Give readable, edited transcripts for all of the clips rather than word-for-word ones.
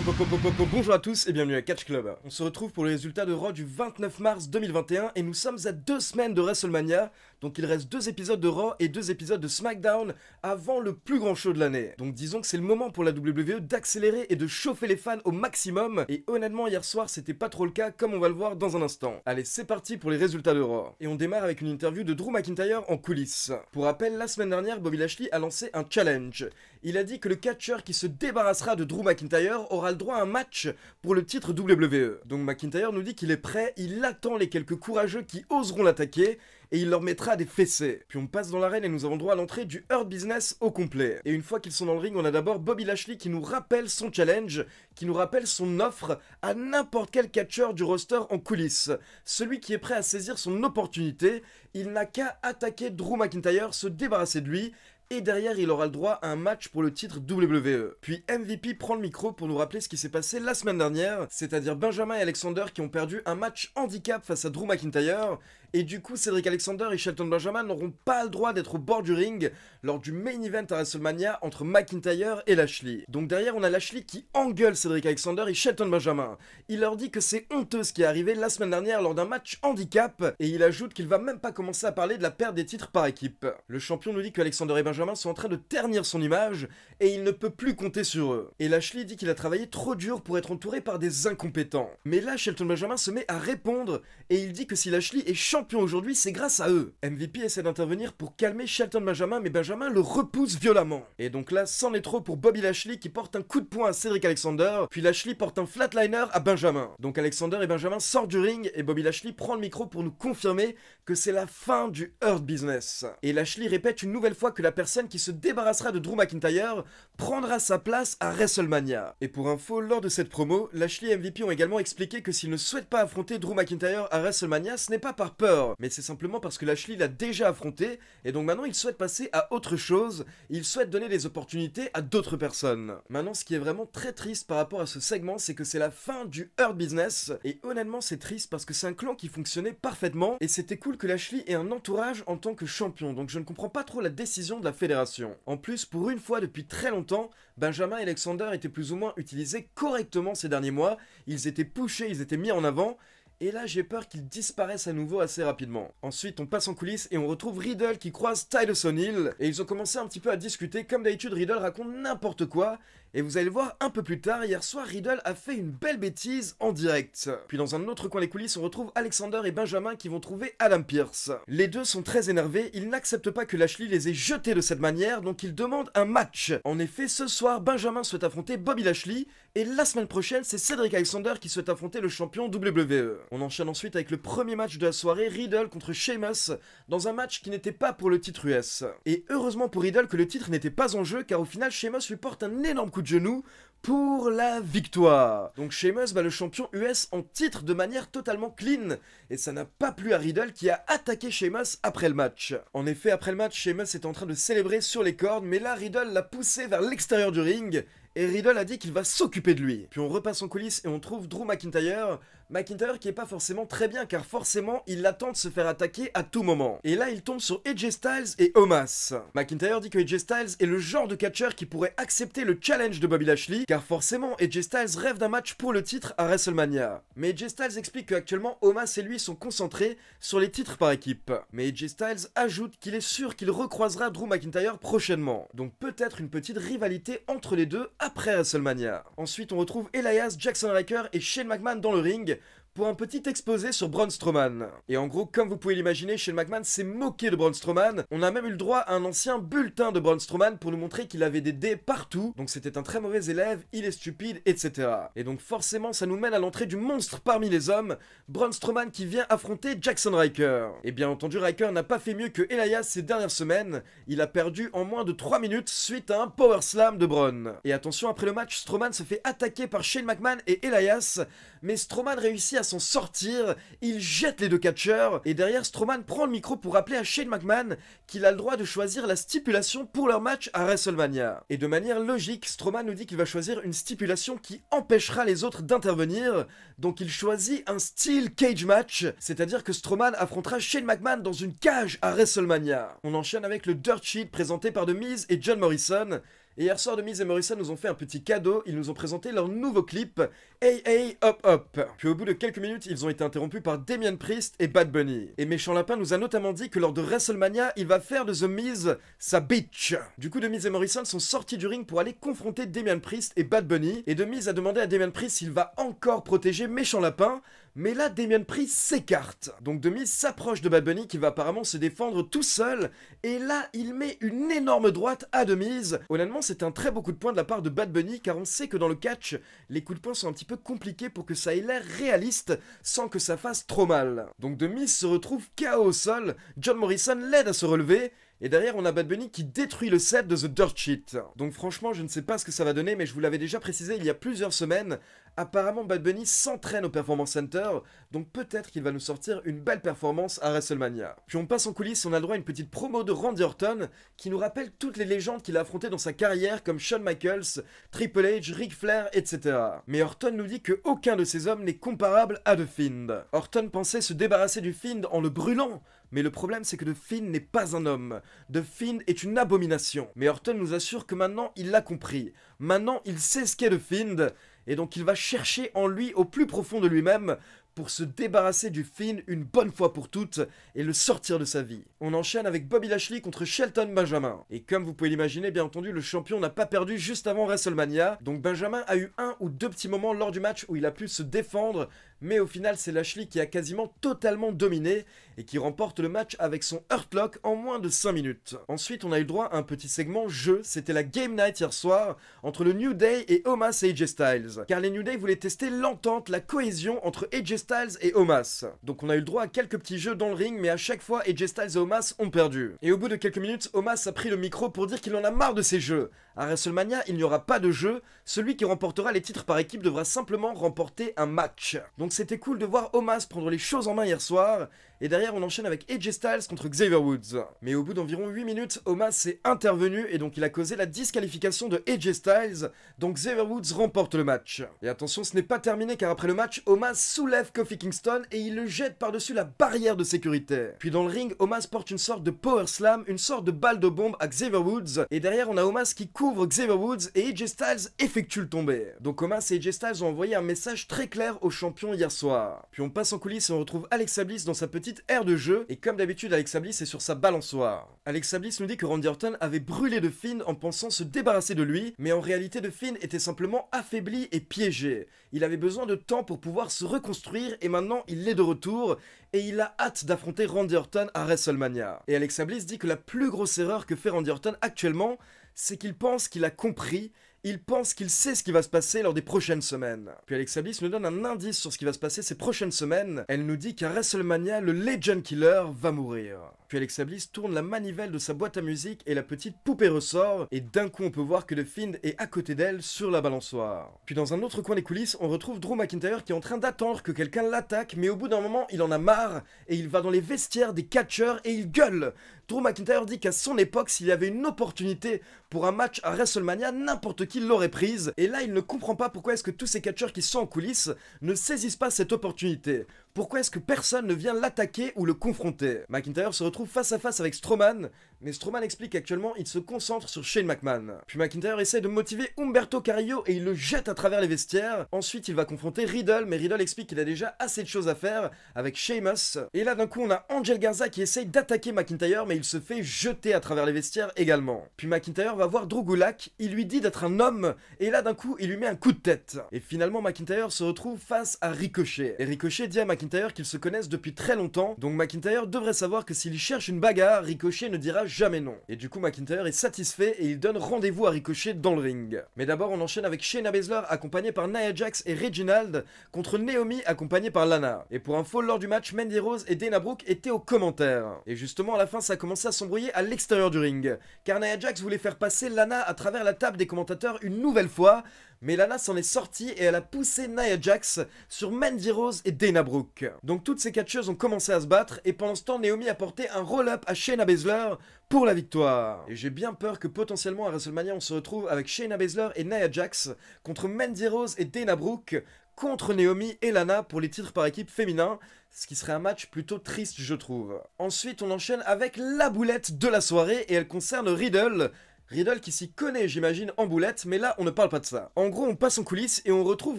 Bonjour à tous et bienvenue à Catch Club. On se retrouve pour les résultats de Raw du 29 mars 2021 et nous sommes à 2 semaines de WrestleMania. Donc il reste 2 épisodes de Raw et 2 épisodes de SmackDown avant le plus grand show de l'année. Donc disons que c'est le moment pour la WWE d'accélérer et de chauffer les fans au maximum. Et honnêtement hier soir c'était pas trop le cas comme on va le voir dans un instant. Allez c'est parti pour les résultats de Raw. Et on démarre avec une interview de Drew McIntyre en coulisses. Pour rappel, la semaine dernière Bobby Lashley a lancé un challenge. Il a dit que le catcheur qui se débarrassera de Drew McIntyre aura le droit à un match pour le titre WWE. Donc McIntyre nous dit qu'il est prêt, il attend les quelques courageux qui oseront l'attaquer et il leur mettra des fessées. Puis on passe dans l'arène et nous avons droit à l'entrée du Hurt Business au complet. Et une fois qu'ils sont dans le ring, on a d'abord Bobby Lashley qui nous rappelle son challenge, qui nous rappelle son offre à n'importe quel catcheur du roster en coulisses. Celui qui est prêt à saisir son opportunité, il n'a qu'à attaquer Drew McIntyre, se débarrasser de lui, et derrière il aura le droit à un match pour le titre WWE. Puis MVP prend le micro pour nous rappeler ce qui s'est passé la semaine dernière, c'est-à-dire Benjamin et Alexander qui ont perdu un match handicap face à Drew McIntyre, et du coup Cedric Alexander et Shelton Benjamin n'auront pas le droit d'être au bord du ring lors du main event à WrestleMania entre McIntyre et Lashley. Donc derrière on a Lashley qui engueule Cedric Alexander et Shelton Benjamin. Il leur dit que c'est honteux ce qui est arrivé la semaine dernière lors d'un match handicap, et il ajoute qu'il va même pas commencer à parler de la perte des titres par équipe. Le champion nous dit que Alexander et Benjamin sont en train de ternir son image et il ne peut plus compter sur eux. Et Lashley dit qu'il a travaillé trop dur pour être entouré par des incompétents. Mais là, Shelton Benjamin se met à répondre et il dit que si Lashley est champion aujourd'hui, c'est grâce à eux. MVP essaie d'intervenir pour calmer Shelton Benjamin, mais Benjamin le repousse violemment. Et donc là, c'en est trop pour Bobby Lashley qui porte un coup de poing à Cedric Alexander, puis Lashley porte un flatliner à Benjamin. Donc Alexander et Benjamin sortent du ring et Bobby Lashley prend le micro pour nous confirmer que c'est la fin du Hurt Business. Et Lashley répète une nouvelle fois que la personne qui se débarrassera de Drew McIntyre prendra sa place à WrestleMania. Et pour info, lors de cette promo, Lashley et MVP ont également expliqué que s'ils ne souhaitent pas affronter Drew McIntyre à WrestleMania, ce n'est pas par peur, mais c'est simplement parce que Lashley l'a déjà affronté, et donc maintenant ils souhaitent passer à autre chose, ils souhaitent donner des opportunités à d'autres personnes. Maintenant, ce qui est vraiment très triste par rapport à ce segment, c'est que c'est la fin du Hurt Business, et honnêtement c'est triste parce que c'est un clan qui fonctionnait parfaitement, et c'était cool que Lashley ait un entourage en tant que champion, donc je ne comprends pas trop la décision de la fédération. En plus, pour une fois depuis très longtemps, Benjamin et Alexander étaient plus ou moins utilisés correctement ces derniers mois, ils étaient pushés, ils étaient mis en avant, et là j'ai peur qu'ils disparaissent à nouveau assez rapidement. Ensuite on passe en coulisses et on retrouve Riddle qui croise Titus O'Neil, et ils ont commencé un petit peu à discuter. Comme d'habitude Riddle raconte n'importe quoi, et vous allez le voir un peu plus tard, hier soir Riddle a fait une belle bêtise en direct. Puis dans un autre coin des coulisses on retrouve Alexander et Benjamin qui vont trouver Adam Pearce. Les deux sont très énervés, ils n'acceptent pas que Lashley les ait jetés de cette manière, donc ils demandent un match. En effet ce soir Benjamin souhaite affronter Bobby Lashley, et la semaine prochaine c'est Cedric Alexander qui souhaite affronter le champion WWE. On enchaîne ensuite avec le premier match de la soirée, Riddle contre Sheamus, dans un match qui n'était pas pour le titre US. Et heureusement pour Riddle que le titre n'était pas en jeu, car au final Sheamus lui porte un énorme coup de genou pour la victoire. Donc Sheamus bat le champion US en titre de manière totalement clean, et ça n'a pas plu à Riddle qui a attaqué Sheamus après le match. En effet, après le match, Sheamus est en train de célébrer sur les cordes, mais là Riddle l'a poussé vers l'extérieur du ring, et Riddle a dit qu'il va s'occuper de lui. Puis on repasse en coulisses et on trouve Drew McIntyre. McIntyre qui est pas forcément très bien, car forcément il attend de se faire attaquer à tout moment. Et là il tombe sur AJ Styles et Omos. McIntyre dit que AJ Styles est le genre de catcheur qui pourrait accepter le challenge de Bobby Lashley, car forcément AJ Styles rêve d'un match pour le titre à WrestleMania. Mais AJ Styles explique qu'actuellement Omos et lui sont concentrés sur les titres par équipe. Mais AJ Styles ajoute qu'il est sûr qu'il recroisera Drew McIntyre prochainement. Donc peut-être une petite rivalité entre les deux après WrestleMania. Ensuite on retrouve Elias, Jackson Ryker et Shane McMahon dans le ring pour un petit exposé sur Braun Strowman. Et en gros, comme vous pouvez l'imaginer, Shane McMahon s'est moqué de Braun Strowman. On a même eu le droit à un ancien bulletin de Braun Strowman pour nous montrer qu'il avait des dés partout, donc c'était un très mauvais élève, il est stupide, etc. Et donc forcément, ça nous mène à l'entrée du monstre parmi les hommes, Braun Strowman qui vient affronter Jackson Ryker. Et bien entendu, Ryker n'a pas fait mieux que Elias ces dernières semaines, il a perdu en moins de 3 minutes suite à un power slam de Braun. Et attention, après le match, Strowman se fait attaquer par Shane McMahon et Elias, mais Strowman réussit à s'en sortir, il jette les deux catcheurs, et derrière Strowman prend le micro pour rappeler à Shane McMahon qu'il a le droit de choisir la stipulation pour leur match à WrestleMania. Et de manière logique, Strowman nous dit qu'il va choisir une stipulation qui empêchera les autres d'intervenir, donc il choisit un steel cage match, c'est-à-dire que Strowman affrontera Shane McMahon dans une cage à WrestleMania. On enchaîne avec le Dirt Sheet présenté par The Miz et John Morrison, Et hier soir, The Miz et Morrison nous ont fait un petit cadeau, ils nous ont présenté leur nouveau clip, Hey Hey Hop Hop. Puis au bout de quelques minutes, ils ont été interrompus par Damien Priest et Bad Bunny. Et Méchant Lapin nous a notamment dit que lors de WrestleMania, il va faire de The Miz sa bitch. Du coup, The Miz et Morrison sont sortis du ring pour aller confronter Damien Priest et Bad Bunny. Et The Miz a demandé à Damien Priest s'il va encore protéger Méchant Lapin. Mais là, Damien Priest s'écarte. Donc The Miz s'approche de Bad Bunny qui va apparemment se défendre tout seul. Et là, il met une énorme droite à The Miz. Honnêtement, c'est un très beau coup de poing de la part de Bad Bunny car on sait que dans le catch, les coups de poing sont un petit peu compliqués pour que ça ait l'air réaliste sans que ça fasse trop mal. Donc The Miz se retrouve KO au sol. John Morrison l'aide à se relever. Et derrière, on a Bad Bunny qui détruit le set de The Dirt Sheet. Donc franchement, je ne sais pas ce que ça va donner, mais je vous l'avais déjà précisé il y a plusieurs semaines. Apparemment, Bad Bunny s'entraîne au Performance Center, donc peut-être qu'il va nous sortir une belle performance à WrestleMania. Puis on passe en coulisses, on a le droit à une petite promo de Randy Orton, qui nous rappelle toutes les légendes qu'il a affrontées dans sa carrière, comme Shawn Michaels, Triple H, Ric Flair, etc. Mais Orton nous dit qu'aucun de ces hommes n'est comparable à The Fiend. Orton pensait se débarrasser du Fiend en le brûlant, mais le problème c'est que The Fiend n'est pas un homme. The Fiend est une abomination. Mais Orton nous assure que maintenant il l'a compris. Maintenant il sait ce qu'est The Fiend. Et donc il va chercher en lui, au plus profond de lui-même, pour se débarrasser du Fiend une bonne fois pour toutes et le sortir de sa vie. On enchaîne avec Bobby Lashley contre Shelton Benjamin. Et comme vous pouvez l'imaginer, bien entendu, le champion n'a pas perdu juste avant WrestleMania. Donc Benjamin a eu un ou deux petits moments lors du match où il a pu se défendre, mais au final c'est Lashley qui a quasiment totalement dominé et qui remporte le match avec son Hurt Lock en moins de 5 minutes. Ensuite on a eu droit à un petit segment jeu, c'était la Game Night hier soir entre le New Day et Omos et AJ Styles. Car les New Day voulaient tester l'entente, la cohésion entre AJ Styles et Omos. Donc on a eu le droit à quelques petits jeux dans le ring, mais à chaque fois AJ Styles et Omos ont perdu. Et au bout de quelques minutes, Omos a pris le micro pour dire qu'il en a marre de ces jeux. À WrestleMania, il n'y aura pas de jeu, celui qui remportera les titres par équipe devra simplement remporter un match. Donc c'était cool de voir Omos prendre les choses en main hier soir, et derrière on enchaîne avec AJ Styles contre Xavier Woods. Mais au bout d'environ 8 minutes, Omos est intervenu et donc il a causé la disqualification de AJ Styles, donc Xavier Woods remporte le match. Et attention, ce n'est pas terminé car après le match, Omos soulève Kofi Kingston et il le jette par-dessus la barrière de sécurité. Puis dans le ring, Omos porte une sorte de power slam, une sorte de balle de bombe à Xavier Woods, et derrière on a Omos qui couvre Xavier Woods et AJ Styles effectue le tombé. Donc Omos et AJ Styles ont envoyé un message très clair au champion hier soir. Puis on passe en coulisses et on retrouve Alexa Bliss dans sa petite aire de jeu, et comme d'habitude Alexa Bliss est sur sa balançoire. Alexa Bliss nous dit que Randy Orton avait brûlé The Fiend en pensant se débarrasser de lui, mais en réalité The Fiend était simplement affaibli et piégé. Il avait besoin de temps pour pouvoir se reconstruire et maintenant il est de retour et il a hâte d'affronter Randy Orton à WrestleMania. Et Alexa Bliss dit que la plus grosse erreur que fait Randy Orton actuellement, c'est qu'il pense qu'il a compris. Il pense qu'il sait ce qui va se passer lors des prochaines semaines. Puis Alexa Bliss nous donne un indice sur ce qui va se passer ces prochaines semaines. Elle nous dit qu'à WrestleMania, le Legend Killer va mourir. Puis Alexa Bliss tourne la manivelle de sa boîte à musique et la petite poupée ressort. Et d'un coup, on peut voir que The Fiend est à côté d'elle sur la balançoire. Puis dans un autre coin des coulisses, on retrouve Drew McIntyre qui est en train d'attendre que quelqu'un l'attaque. Mais au bout d'un moment, il en a marre et il va dans les vestiaires des catcheurs et il gueule. Drew McIntyre dit qu'à son époque, s'il y avait une opportunité pour un match à WrestleMania, n'importe qui l'aurait prise. Et là, il ne comprend pas pourquoi est-ce que tous ces catcheurs qui sont en coulisses ne saisissent pas cette opportunité. Pourquoi est-ce que personne ne vient l'attaquer ou le confronter? McIntyre se retrouve face à face avec Strowman, mais Strowman explique qu'actuellement il se concentre sur Shane McMahon. Puis McIntyre essaie de motiver Humberto Carrillo et il le jette à travers les vestiaires. Ensuite il va confronter Riddle, mais Riddle explique qu'il a déjà assez de choses à faire avec Sheamus. Et là d'un coup on a Angel Garza qui essaye d'attaquer McIntyre, mais il se fait jeter à travers les vestiaires également. Puis McIntyre va voir Drew Gulak, il lui dit d'être un homme, et là d'un coup il lui met un coup de tête. Et finalement McIntyre se retrouve face à Ricochet. Et Ricochet dit à McIntyre qu'ils se connaissent depuis très longtemps, donc McIntyre devrait savoir que s'il cherche une bagarre, Ricochet ne dira jamais non. Et du coup McIntyre est satisfait et il donne rendez-vous à Ricochet dans le ring. Mais d'abord on enchaîne avec Shayna Baszler accompagné par Nia Jax et Reginald contre Naomi accompagnée par Lana. Et pour info, lors du match, Mandy Rose et Dana Brooke étaient aux commentaires. Et justement à la fin ça a commencé à s'embrouiller à l'extérieur du ring, car Nia Jax voulait faire passer Lana à travers la table des commentateurs une nouvelle fois, mais Lana s'en est sortie et elle a poussé Nia Jax sur Mandy Rose et Dana Brooke. Donc toutes ces catcheuses ont commencé à se battre et pendant ce temps Naomi a porté un roll-up à Shayna Baszler pour la victoire. Et j'ai bien peur que potentiellement à WrestleMania on se retrouve avec Shayna Baszler et Nia Jax contre Mandy Rose et Dana Brooke contre Naomi et Lana pour les titres par équipe féminin, ce qui serait un match plutôt triste je trouve. Ensuite on enchaîne avec la boulette de la soirée et elle concerne Riddle. Riddle qui s'y connaît, j'imagine, en boulette, mais là, on ne parle pas de ça. En gros, on passe en coulisses et on retrouve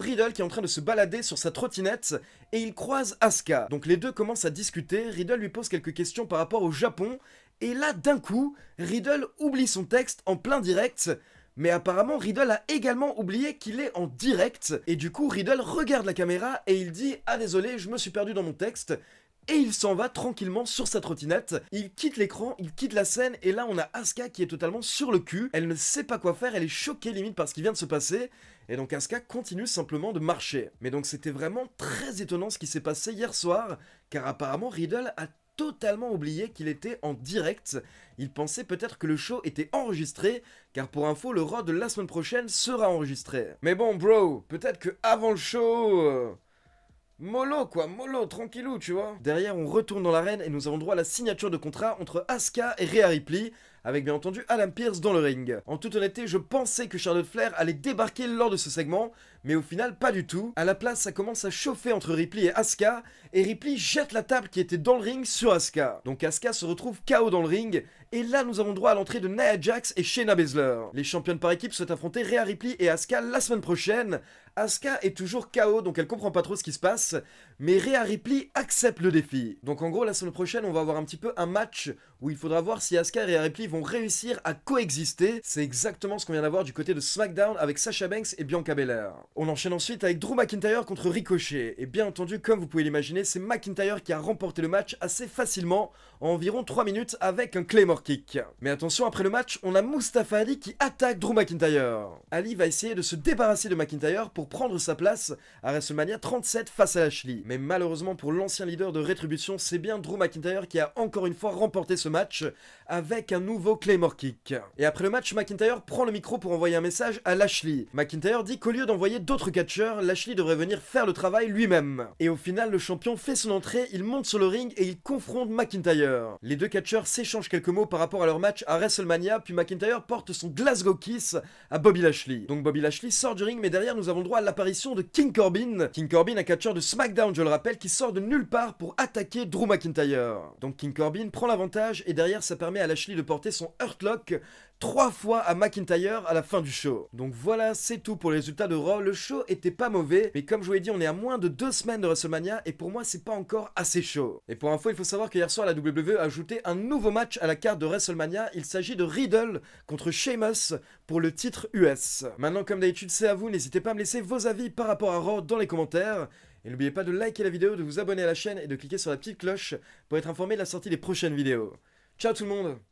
Riddle qui est en train de se balader sur sa trottinette et il croise Asuka. Donc les deux commencent à discuter, Riddle lui pose quelques questions par rapport au Japon, et là, d'un coup, Riddle oublie son texte en plein direct. Mais apparemment, Riddle a également oublié qu'il est en direct, et du coup, Riddle regarde la caméra et il dit « Ah désolé, je me suis perdu dans mon texte », et il s'en va tranquillement sur sa trottinette, il quitte l'écran, il quitte la scène, et là on a Asuka qui est totalement sur le cul, elle ne sait pas quoi faire, elle est choquée limite par ce qui vient de se passer, et donc Asuka continue simplement de marcher. Mais donc c'était vraiment très étonnant ce qui s'est passé hier soir, car apparemment Riddle a totalement oublié qu'il était en direct. Il pensait peut-être que le show était enregistré, car pour info, le Raw de la semaine prochaine sera enregistré. Mais bon, bro, peut-être que avant le show... mollo quoi, mollo, tranquillou, tu vois. Derrière, on retourne dans l'arène et nous avons droit à la signature de contrat entre Asuka et Rhea Ripley, avec bien entendu Adam Pearce dans le ring. En toute honnêteté, je pensais que Charlotte Flair allait débarquer lors de ce segment, mais au final, pas du tout. À la place, ça commence à chauffer entre Ripley et Asuka, et Ripley jette la table qui était dans le ring sur Asuka. Donc Asuka se retrouve KO dans le ring, et là nous avons droit à l'entrée de Nia Jax et Shayna Baszler. Les championnes par équipe souhaitent affronter Rhea Ripley et Asuka la semaine prochaine. Asuka est toujours KO, donc elle comprend pas trop ce qui se passe, mais Rhea Ripley accepte le défi. Donc en gros, la semaine prochaine, on va avoir un petit peu un match où il faudra voir si Asuka et Rhea Ripley vont réussir à coexister. C'est exactement ce qu'on vient d'avoir du côté de SmackDown avec Sasha Banks et Bianca Belair. On enchaîne ensuite avec Drew McIntyre contre Ricochet. Et bien entendu, comme vous pouvez l'imaginer, c'est McIntyre qui a remporté le match assez facilement, en environ 3 minutes avec un Claymore Kick. Mais attention, après le match, on a Mustafa Ali qui attaque Drew McIntyre. Ali va essayer de se débarrasser de McIntyre pour prendre sa place à WrestleMania 37 face à Lashley. Mais malheureusement pour l'ancien leader de Rétribution, c'est bien Drew McIntyre qui a encore une fois remporté ce match avec un nouveau Claymore Kick. Et après le match, McIntyre prend le micro pour envoyer un message à Lashley. McIntyre dit qu'au lieu d'envoyer d'autres catcheurs, Lashley devrait venir faire le travail lui-même. Et au final, le champion fait son entrée, il monte sur le ring et il confronte McIntyre. Les deux catcheurs s'échangent quelques mots par rapport à leur match à WrestleMania, puis McIntyre porte son Glasgow Kiss à Bobby Lashley. Donc Bobby Lashley sort du ring, mais derrière nous avons droit à l'apparition de King Corbin. King Corbin, un catcheur de SmackDown, je le rappelle, qui sort de nulle part pour attaquer Drew McIntyre. Donc King Corbin prend l'avantage et derrière ça permet à Lashley de porter son Hurt Lock 3 fois à McIntyre à la fin du show. Donc voilà, c'est tout pour les résultats de Raw. Le show était pas mauvais, mais comme je vous l'ai dit, on est à moins de 2 semaines de WrestleMania et pour moi c'est pas encore assez chaud. Et pour info, il faut savoir que hier soir la WWE a ajouté un nouveau match à la carte de WrestleMania. Il s'agit de Riddle contre Sheamus pour le titre US. Maintenant, comme d'habitude, c'est à vous, n'hésitez pas à me laisser vos avis par rapport à Raw dans les commentaires. Et n'oubliez pas de liker la vidéo, de vous abonner à la chaîne et de cliquer sur la petite cloche pour être informé de la sortie des prochaines vidéos. Ciao tout le monde!